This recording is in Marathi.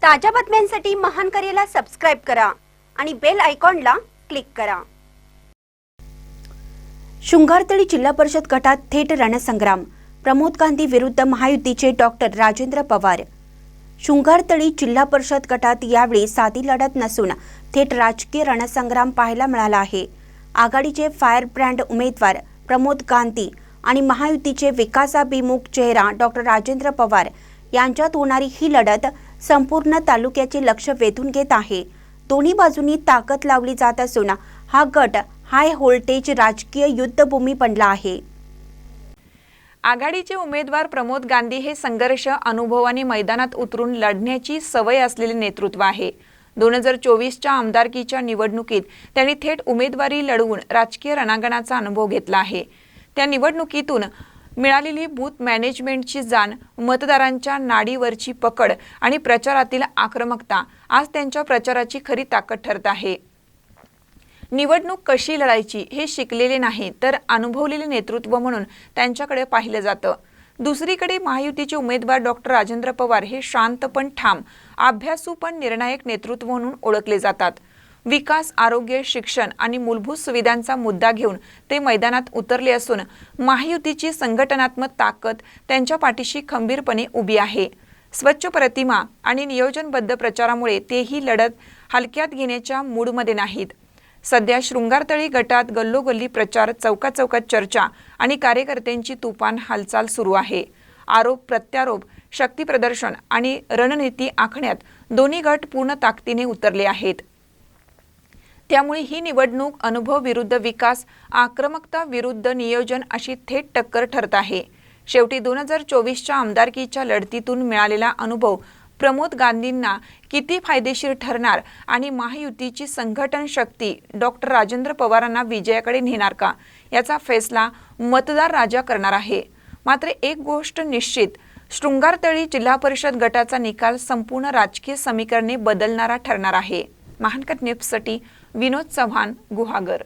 ताज्या बातम्यांसाठी महान करेला सबस्क्राइब करा आणि बेल आयकॉनला क्लिक करा। शृंगारतळी जिल्हा परिषद गटात थेट रणसंग्राम, प्रमोद गांधी विरुद्ध महायुतीचे डॉक्टर राजेंद्र पवार। शृंगारतळी जिल्हा परिषद गटात यावेळी साधी लढत नसून थेट राजकीय रणसंग्राम पाहायला मिळाला आहे। आघाडीचे फायर ब्रँड उमेदवार प्रमोद गांधी आणि महायुतीचे विकासाभिमुख चेहरा डॉक्टर राजेंद्र पवार यांच्यात होणारी ही लढत संपूर्ण तालुक्याचे लक्ष वेधून घेत आहे। दोन्ही बाजूंनी ताकद लावली जात असून हा गट हाय व्होल्टेज राजकीय युद्धभूमी बनला आहे। आघाडीचे उमेदवार प्रमोद गांधी हे संघर्ष अनुभवाने मैदानात उतरून लढण्याची सवय असलेले नेतृत्व आहे। 2024च्या आमदारकीच्या निवडणुकीत त्यांनी थेट उमेदवारी लढवून राजकीय रणांगणाचा अनुभव घेतला आहे। त्या निवडणुकीतून मिळालेली बूथ मॅनेजमेंटची जाण, मतदारांच्या नाडीवरची पकड आणि प्रचारातील आक्रमकता आज त्यांच्या प्रचाराची खरी ताकद ठरत आहे। निवडणूक कशी लढायची हे शिकलेले नाही तर अनुभवलेले नेतृत्व म्हणून त्यांच्याकडे पाहिलं जातं। दुसरीकडे महायुतीचे उमेदवार डॉक्टर राजेंद्र पवार हे शांत पण ठाम, अभ्यासू पण निर्णायक नेतृत्व म्हणून ओळखले जातात। विकास, आरोग्य, शिक्षण आणि मूलभूत सुविधांचा मुद्दा घेऊन ते मैदानात उतरले असून महायुतीची संघटनात्मक ताकद त्यांच्या पाठीशी खंबीरपणे उभी आहे। स्वच्छ प्रतिमा आणि नियोजनबद्ध प्रचारामुळे तेही लढत हलक्यात घेण्याच्या मूडमध्ये नाहीत। सध्या शृंगारतळी गटात गल्लोगल्ली प्रचार, चौकाचौकात चर्चा आणि कार्यकर्त्यांची तुफान हालचाल सुरू आहे। आरोप प्रत्यारोप, शक्ती प्रदर्शन आणि रणनीती आखण्यात दोन्ही गट पूर्ण ताकदीने उतरले आहेत। त्यामुळे ही निवडणूक अनुभव विरुद्ध विकास, आक्रमकता विरुद्ध नियोजन अशी थेट टक्कर ठरत आहे। शेवटी 2024च्या आमदारकीच्या लढतीतून मिळालेला अनुभव प्रमोद गांधींना किती फायदेशीर ठरणार आणि महायुतीची संघटन शक्ती डॉक्टर राजेंद्र पवारांना विजयाकडे नेणार का याचा फैसला मतदार राजा करणार आहे। मात्र एक गोष्ट निश्चित, शृंगारतळी जिल्हा परिषद गटाचा निकाल संपूर्ण राजकीय समीकरणे बदलणारा ठरणार आहे। महानकर न्यूजसाठी विनोद चव्हाण, गुहागर।